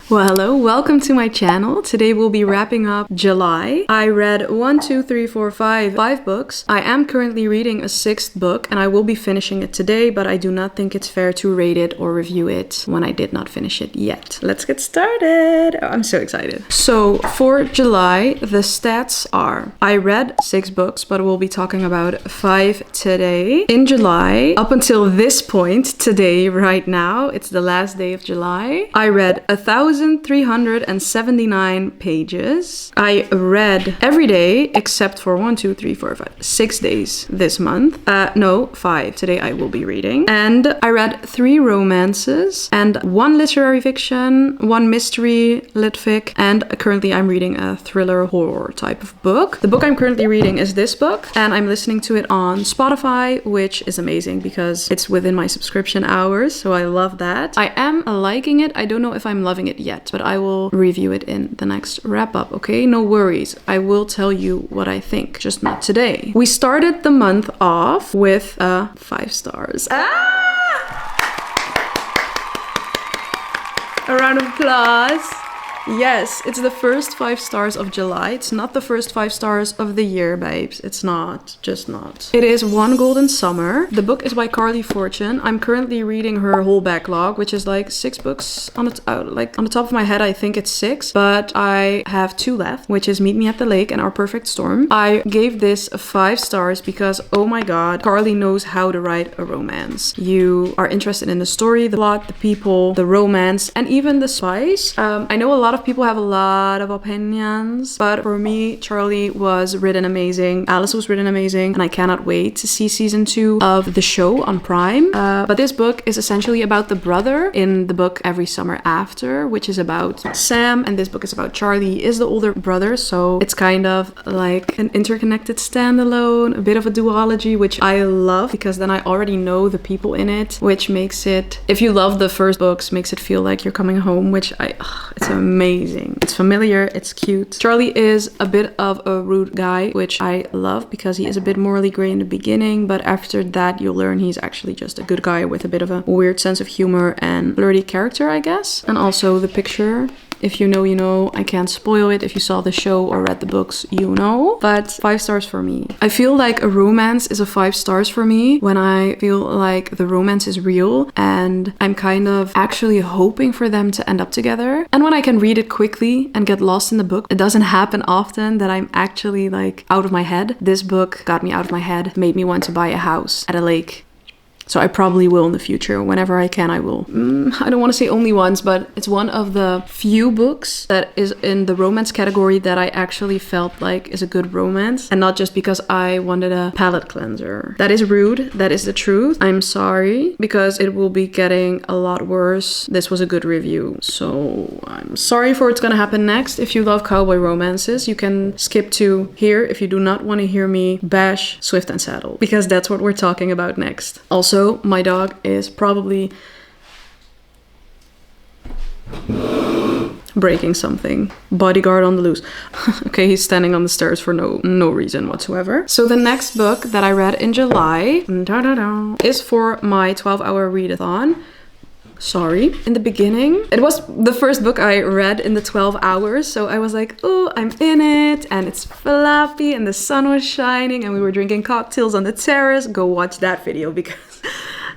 Well, hello, welcome to my channel. Today we'll be wrapping up July. I read 5 books. I am currently reading a 6th book and I will be finishing it today, but I do not think it's fair to rate it or review it when I did not finish it yet. Let's get started. Oh, I'm so excited. So for July, the stats are, I read 6 books, but we'll be talking about 5 today. In July, up until this point, today, right now, it's the last day of July, I read 1,379 pages. I read every day except for 6 days this month. No, 5. Today I will be reading. And I read 3 romances and 1 literary fiction, 1 mystery lit fic, and currently I'm reading a thriller horror type of book. The book I'm currently reading is this book, and I'm listening to it on Spotify, which is amazing because it's within my subscription hours, so I love that. I am liking it. I don't know if I'm loving it yet, but I will review it in the next wrap up, okay? No worries. I will tell you what I think, just not today. We started the month off with 5 stars. A round of applause. Yes, it's the first 5 stars of July. It's not the first 5 stars of the year, babes. It's not. Just not. It is One Golden Summer. The book is by Carly Fortune. I'm currently reading her whole backlog, which is like 6 books on the top of my head. I think it's 6, but I have 2 left, which is Meet Me at the Lake and Our Perfect Storm. I gave this 5 stars because, oh my god, Carly knows how to write a romance. You are interested in the story, the plot, the people, the romance, and even the spice. I know a lot of people have a lot of opinions, but for me, Charlie was written amazing, Alice was written amazing, and I cannot wait to see season 2 of the show on Prime. But this book is essentially about the brother in the book Every Summer After, which is about Sam, and this book is about Charlie. He is the older brother, so it's kind of like an interconnected standalone, a bit of a duology, which I love because then I already know the people in it, which makes it, if you love the first books, makes it feel like you're coming home, which it's amazing. It's familiar, it's cute. Charlie is a bit of a rude guy, which I love because he is a bit morally gray in the beginning, but after that you'll learn he's actually just a good guy with a bit of a weird sense of humor and flirty character, I guess. And also the picture. If you know, you know. I can't spoil it. If you saw the show or read the books, you know. But 5 stars for me. I feel like a romance is a 5 stars for me when I feel like the romance is real and I'm kind of actually hoping for them to end up together. And when I can read it quickly and get lost in the book, it doesn't happen often that I'm actually like out of my head. This book got me out of my head, made me want to buy a house at a lake. So I probably will in the future. Whenever I can, I will. I don't want to say only once, but it's one of the few books that is in the romance category that I actually felt like is a good romance. And not just because I wanted a palate cleanser. That is rude. That is the truth. I'm sorry because it will be getting a lot worse. This was a good review. So I'm sorry for what's going to happen next. If you love cowboy romances, you can skip to here if you do not want to hear me bash Swift and Saddle. Because that's what we're talking about next. Also, my dog is probably breaking something. Bodyguard on the loose. Okay, he's standing on the stairs for no reason whatsoever. So the next book that I read in July is for my 12-hour readathon. Sorry. In the beginning, it was the first book I read in the 12 hours. So I was like, oh, I'm in it. And it's fluffy and the sun was shining and we were drinking cocktails on the terrace. Go watch that video because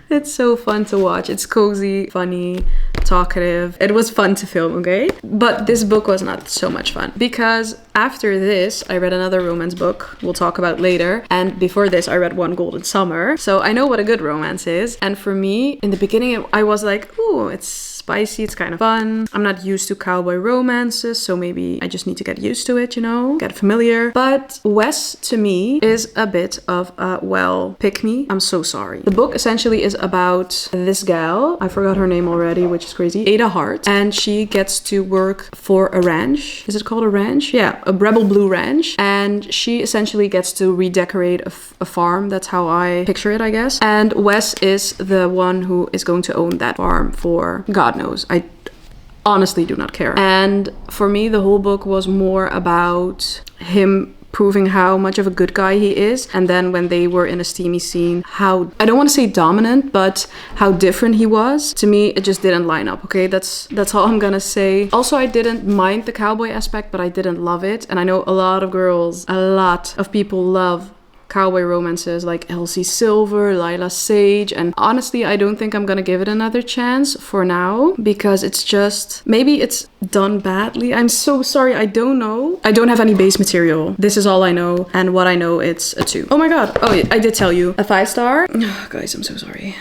it's so fun to watch. It's cozy, funny, talkative. It was fun to film, okay? But this book was not so much fun because after this, I read another romance book we'll talk about later. And before this, I read One Golden Summer. So I know what a good romance is. And for me, in the beginning, I was like, ooh, it's spicy, it's kind of fun. I'm not used to cowboy romances, so maybe I just need to get used to it, you know, get familiar. But Wes, to me, is a bit of a, well, pick me. I'm so sorry. The book essentially is about this gal. I forgot her name already, which is crazy. Ada Hart. And she gets to work for a ranch. Is it called a ranch? Yeah, a Rebel Blue ranch. And she essentially gets to redecorate a farm. That's how I picture it, I guess. And Wes is the one who is going to own that farm for God knows. I honestly do not care. And for me, the whole book was more about him proving how much of a good guy he is. And then when they were in a steamy scene, how, I don't want to say dominant, but how different he was. To me, it just didn't line up, okay? That's all I'm gonna say. Also, I didn't mind the cowboy aspect, but I didn't love it. And I know a lot of people love cowboy romances like Elsie Silver, Lila Sage, and honestly I don't think I'm gonna give it another chance for now, because it's just, maybe it's done badly. I'm so sorry, I don't know. I don't have any base material. This is all I know, and what I know, it's a 2. Oh my god, oh yeah, I did tell you. A 5-star? Oh, guys, I'm so sorry.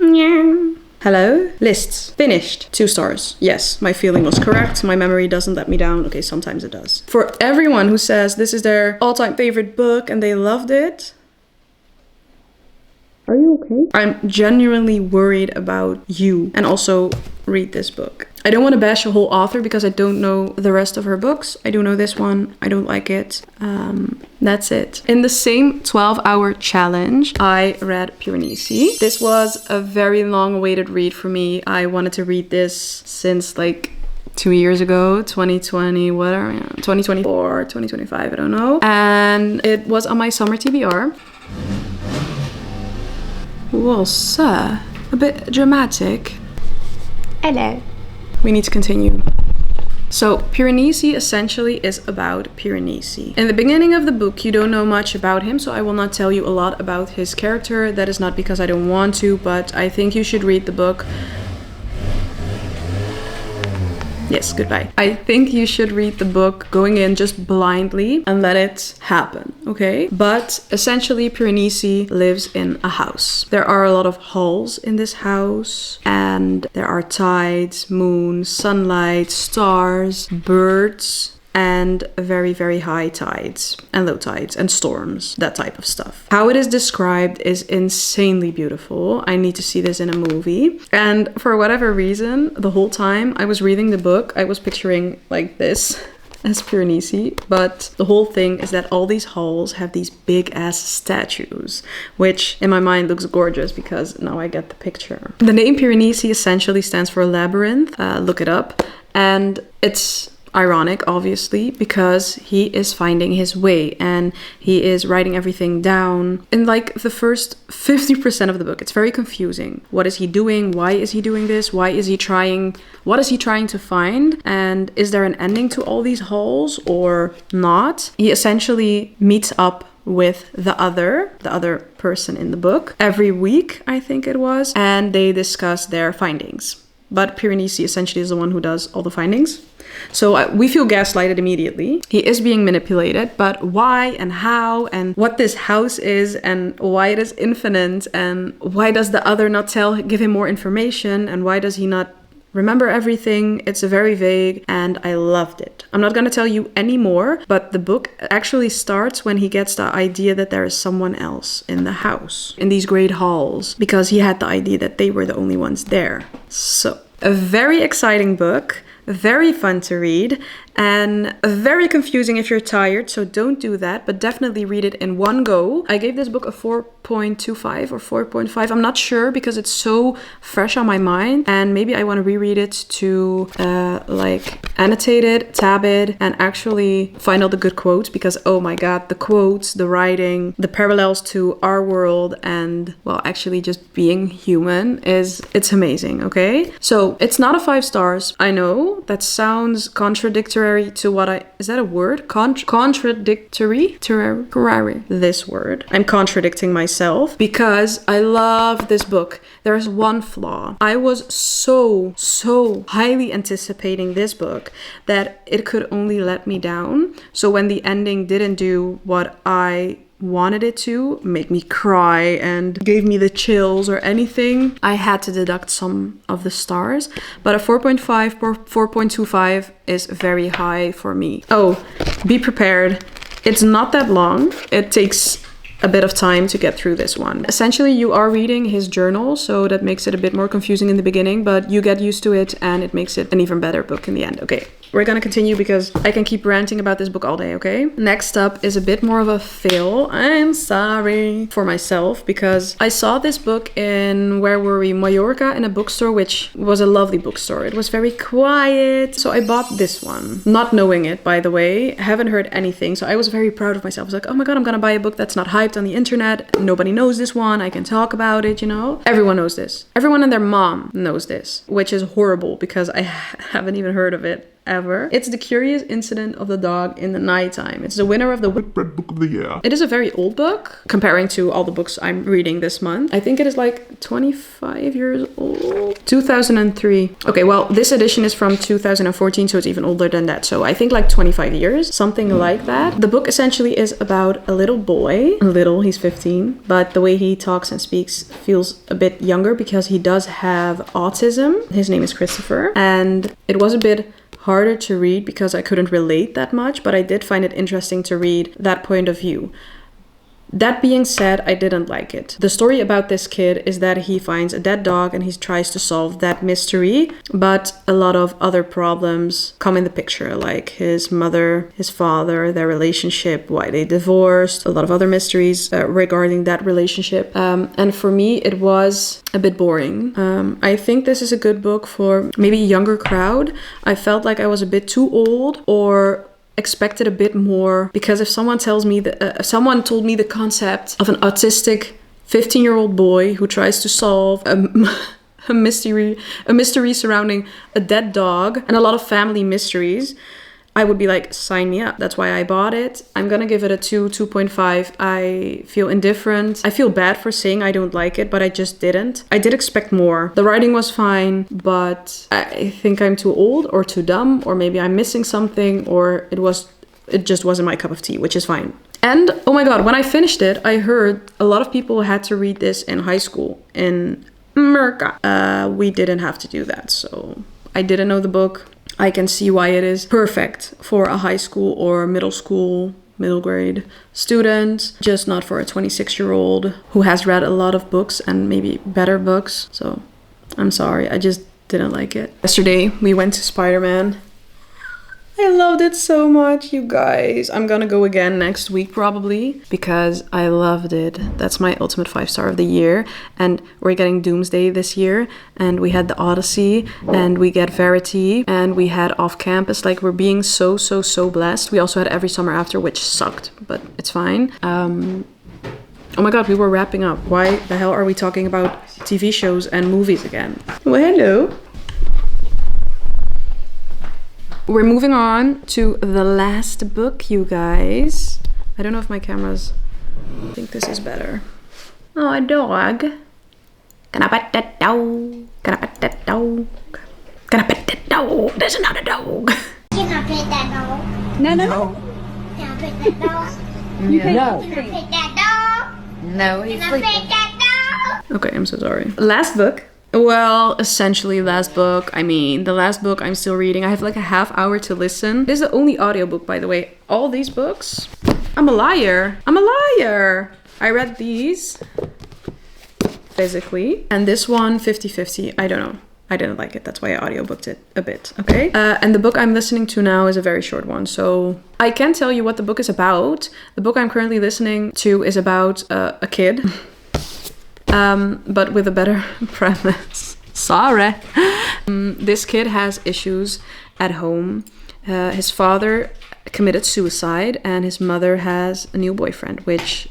Yeah. Hello? Lists. Finished. 2 stars. Yes, my feeling was correct. My memory doesn't let me down. Okay, sometimes it does. For everyone who says this is their all-time favorite book and they loved it, are you okay? I'm genuinely worried about you. And also, read this book. I don't want to bash a whole author because I don't know the rest of her books. I do know this one. I don't like it. That's it. In the same 12-hour challenge, I read Piranesi. This was a very long-awaited read for me. I wanted to read this since like 2 years ago, 2020, whatever, 2024, 2025, I don't know. And it was on my summer TBR. Well, sir, a bit dramatic. Hello. We need to continue. So, Piranesi essentially is about Piranesi. In the beginning of the book, you don't know much about him, so I will not tell you a lot about his character. That is not because I don't want to, but I think you should read the book. Yes, goodbye. I think you should read the book going in just blindly and let it happen, okay? But essentially, Piranesi lives in a house. There are a lot of halls in this house, and there are tides, moon, sunlight, stars, birds, and very, very high tides and low tides and storms, that type of stuff. How it is described is insanely beautiful. I need to see this in a movie. And for whatever reason, the whole time I was reading the book, I was picturing like this as Piranesi, but the whole thing is that all these halls have these big ass statues, which in my mind looks gorgeous because now I get the picture. The name Piranesi essentially stands for labyrinth. Look it up. And it's ironic, obviously, because he is finding his way and he is writing everything down. In like the first 50% of the book, it's very confusing. What is he doing? Why is he doing this? What is he trying to find? And is there an ending to all these halls or not? He essentially meets up with the other person in the book every week, I think it was, and they discuss their findings. But Piranesi essentially is the one who does all the findings. So we feel gaslighted immediately. He is being manipulated, but why and how and what this house is and why it is infinite and why does the other not give him more information and why does he not remember everything? It's very vague and I loved it. I'm not going to tell you any more, but the book actually starts when he gets the idea that there is someone else in the house, in these great halls, because he had the idea that they were the only ones there. So, a very exciting book. Very fun to read and very confusing if you're tired, so don't do that, but definitely read it in one go. I gave this book a 4.25 or 4.5. I'm not sure because it's so fresh on my mind and maybe I want to reread it to like annotate it, tab it, and actually find all the good quotes because oh my god, the quotes, the writing, the parallels to our world and well actually just being human it's amazing, okay? So it's not a 5 stars. I know that sounds contradictory to what is that a word? Contradictory? This word. I'm contradicting myself because I love this book. There's one flaw. I was so highly anticipating this book that it could only let me down. So when the ending didn't do what I wanted it to, make me cry and gave me the chills or anything, I had to deduct some of the stars. But a 4.5 or 4.25 is very high for me. Oh, be prepared. It's not that long. It takes a bit of time to get through this one. Essentially, you are reading his journal, so that makes it a bit more confusing in the beginning, but you get used to it and it makes it an even better book in the end. Okay, we're gonna continue because I can keep ranting about this book all day, okay? Next up is a bit more of a fail. I'm sorry for myself because I saw this book in, where were we? Mallorca, in a bookstore, which was a lovely bookstore. It was very quiet. So I bought this one, not knowing it, by the way. I haven't heard anything. So I was very proud of myself. I was like, oh my God, I'm gonna buy a book that's not hyped on the internet. Nobody knows this one. I can talk about it, you know? Everyone knows this. Everyone and their mom knows this, which is horrible because I haven't even heard of it ever. It's The Curious Incident of the Dog in the Nighttime. It's the winner of the Red Book of the Year. It is a very old book comparing to all the books I'm reading this month. I think it is like 25 years old. 2003. Okay, well, this edition is from 2014, so it's even older than that. So I think like 25 years, something like that. The book essentially is about a little boy. Little, he's 15, but the way he talks and speaks feels a bit younger because he does have autism. His name is Christopher, and it was a bit harder to read because I couldn't relate that much, but I did find it interesting to read that point of view. That being said, I didn't like it. The story about this kid is that he finds a dead dog and he tries to solve that mystery, but a lot of other problems come in the picture, like his mother, his father, their relationship, why they divorced, a lot of other mysteries regarding that relationship. And for me, it was a bit boring. I think this is a good book for maybe a younger crowd. I felt like I was a bit too old or expected a bit more, because if someone tells me that someone told me the concept of an autistic 15-year-old boy who tries to solve a mystery surrounding a dead dog and a lot of family mysteries, I would be like, sign me up. That's why I bought it. I'm gonna give it a 2.5. I feel indifferent. I feel bad for saying I don't like it, but I just didn't. I did expect more. The writing was fine, but I think I'm too old or too dumb, or maybe I'm missing something, or it just wasn't my cup of tea, which is fine. And oh my God, when I finished it, I heard a lot of people had to read this in high school in America. We didn't have to do that, so I didn't know the book. I can see why it is perfect for a high school or middle grade student, just not for a 26-year-old who has read a lot of books and maybe better books. So I'm sorry, I just didn't like it. Yesterday we went to Spider-Man. I loved it so much, you guys. I'm gonna go again next week probably because I loved it. That's my ultimate 5-star of the year. And we're getting Doomsday this year, and we had the Odyssey, and we get Verity, and we had Off Campus. Like, we're being so blessed. We also had Every Summer After, which sucked, but it's fine. Oh my God, we were wrapping up. Why the hell are we talking about TV shows and movies again? Well, hello. We're moving on to the last book, you guys. I don't know if my camera's... I think this is better. Oh, a dog. Can I pet that dog? Can I pet that dog? Can I pet that dog? There's another dog. Can I pet that dog? No. Can I pet that dog? No. Can I pet that dog? No, he's Can I sleeping. pet that dog? Okay, I'm so sorry. Last book. Well, essentially last book. I mean, the last book I'm still reading. I have like a half hour to listen. This is the only audiobook, by the way. All these books. I'm a liar. I read these physically. And this one, 50-50. I don't know. I didn't like it. That's why I audiobooked it a bit, okay? And the book I'm listening to now is a very short one. So I can't tell you what the book is about. The book I'm currently listening to is about a kid. But with a better premise. Sorry. This kid has issues at home. His father committed suicide and his mother has a new boyfriend, which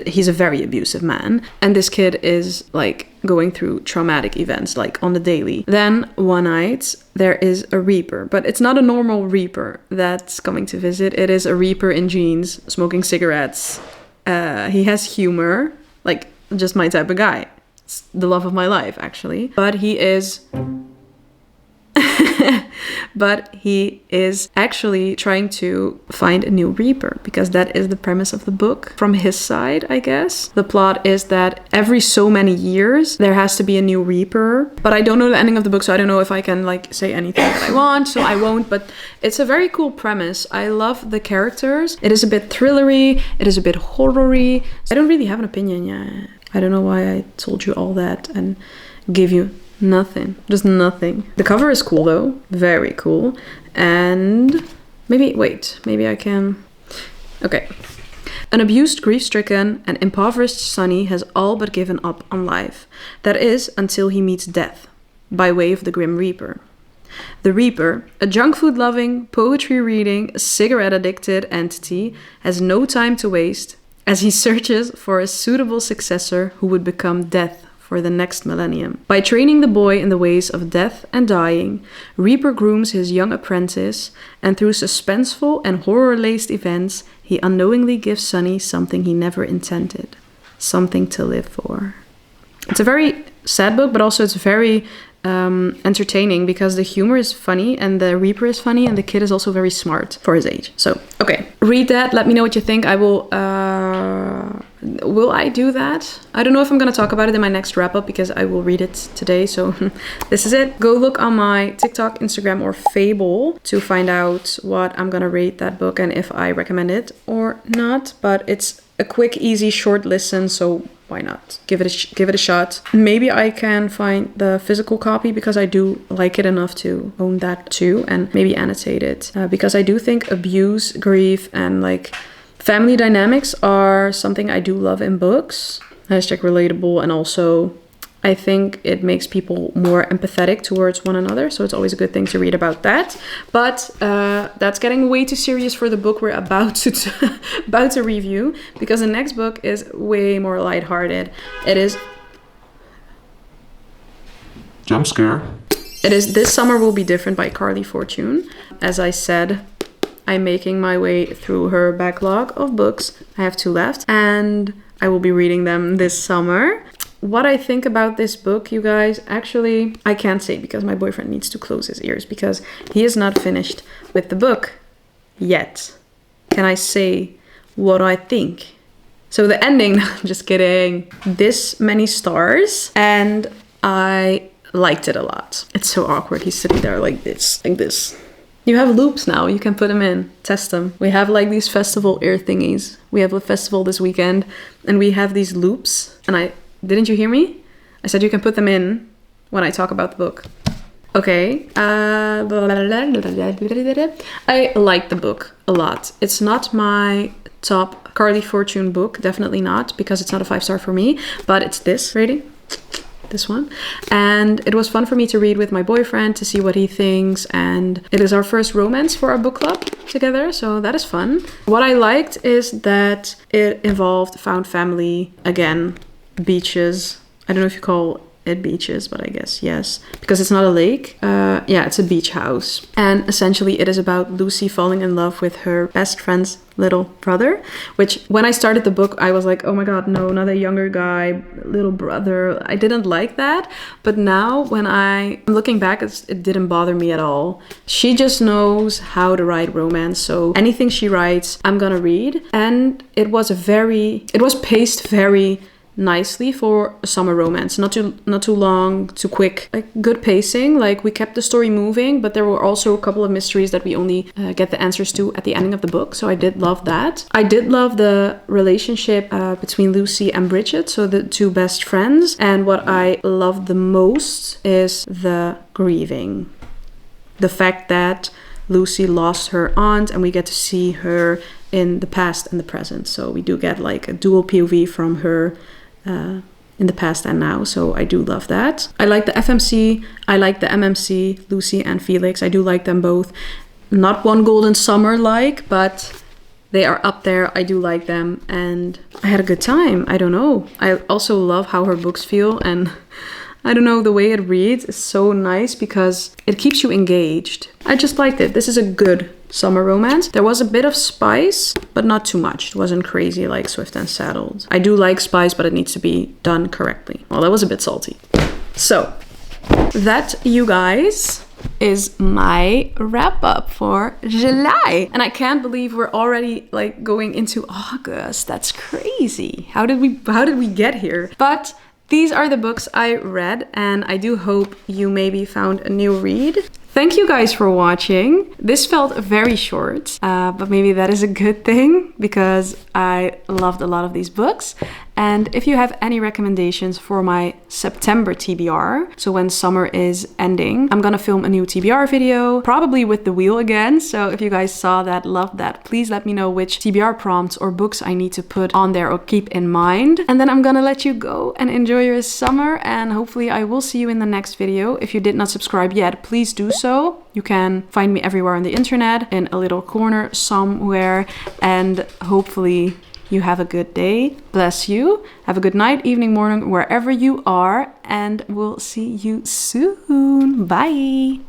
he's a very abusive man. And this kid is like going through traumatic events like on the daily. Then one night there is a reaper, but it's not a normal reaper that's coming to visit. It is a reaper in jeans, smoking cigarettes. He has humor, like just my type of guy. It's the love of my life, actually. But he is actually trying to find a new reaper, because that is the premise of the book from his side, I guess. The plot is that every so many years there has to be a new reaper, but I don't know the ending of the book, so I don't know if I can like say anything that I want, so I won't. But it's a very cool premise. I love the characters. It is a bit thrillery, it is a bit horror-y. I don't really have an opinion yet. I don't know why I told you all that and gave you Nothing. Just nothing. The cover is cool though. Very cool. And maybe I can... Okay. An abused, grief-stricken, and impoverished Sonny has all but given up on life. That is, until he meets death, by way of the Grim Reaper. The Reaper, a junk food-loving, poetry-reading, cigarette-addicted entity, has no time to waste as he searches for a suitable successor who would become Death for the next millennium. By training the boy in the ways of death and dying, Reaper grooms his young apprentice, and through suspenseful and horror-laced events, he unknowingly gives Sonny something he never intended. Something to live for. It's a very sad book, but also it's very entertaining because the humor is funny and the Reaper is funny and the kid is also very smart for his age. So, okay, read that. Let me know what you think. I will I do that? I don't know if I'm going to talk about it in my next wrap up because I will read it today. So this is it. Go look on my TikTok, Instagram, or Fable to find out what I'm going to rate that book and if I recommend it or not. But it's a quick, easy, short listen. So why not? Give it a shot. Maybe I can find the physical copy because I do like it enough to own that too, and maybe annotate it because I do think abuse, grief, and like family dynamics are something I do love in books. Hashtag relatable, and also I think it makes people more empathetic towards one another. So it's always a good thing to read about that. But that's getting way too serious for the book we're about to review, because the next book is way more lighthearted. It is... Jump scare. It is This Summer Will Be Different by Carly Fortune. As I said, I'm making my way through her backlog of books. I have 2 left and I will be reading them this summer. What I think about this book, you guys, actually, I can't say because my boyfriend needs to close his ears because he is not finished with the book yet. Can I say what I think? So the ending, just kidding, this many stars, and I liked it a lot. It's so awkward. He's sitting there like this. You have loops now. You can put them in, test them. We have like these festival ear thingies. We have a festival this weekend and we have these loops, and didn't you hear me? I said you can put them in when I talk about the book. Okay. I like the book a lot. It's not my top Carly Fortune book. Definitely not, because it's not a 5-star for me. But it's this rating. This one. And it was fun for me to read with my boyfriend to see what he thinks. And it is our first romance for our book club together. So that is fun. What I liked is that it involved found family again. Beaches. I don't know if you call it beaches, but I guess yes, because it's not a lake. Yeah, it's a beach house, and essentially it is about Lucy falling in love with her best friend's little brother, which when I started the book I was like, oh my god, no, not a younger guy, little brother. I didn't like that, but now when I'm looking back, it didn't bother me at all. She just knows how to write romance, so anything she writes I'm gonna read. And it was paced very nicely for a summer romance. Not too long, too quick, like good pacing. Like we kept the story moving, but there were also a couple of mysteries that we only get the answers to at the ending of the book. So I did love that. I did love the relationship between Lucy and Bridget, so the 2 best friends. And what I loved the most is the grieving. The fact that Lucy lost her aunt and we get to see her in the past and the present. So we do get like a dual POV from her in the past and now, so I do love that. I like the FMC, I like the MMC, Lucy and Felix. I do like them both. Not One Golden Summer like, but they are up there. I do like them and I had a good time. I don't know. I also love how her books feel, and I don't know, the way it reads is so nice because it keeps you engaged. I just liked it. This is a good summer romance. There was a bit of spice, but not too much. It wasn't crazy like Swift and Saddled. I do like spice, but it needs to be done correctly. Well, that was a bit salty. So that, you guys, is my wrap up for July. And I can't believe we're already like going into August. That's crazy. How did we get here? But these are the books I read, and I do hope you maybe found a new read. Thank you guys for watching. This felt very short, but maybe that is a good thing because I loved a lot of these books. And if you have any recommendations for my September TBR, so when summer is ending, I'm gonna film a new TBR video, probably with the wheel again. So if you guys saw that, loved that, please let me know which TBR prompts or books I need to put on there or keep in mind. And then I'm gonna let you go and enjoy your summer, and hopefully I will see you in the next video. If you did not subscribe yet, please do so. You can find me everywhere on the internet in a little corner somewhere, and hopefully you have a good day. Bless you. Have a good night, evening, morning, wherever you are, and we'll see you soon. Bye.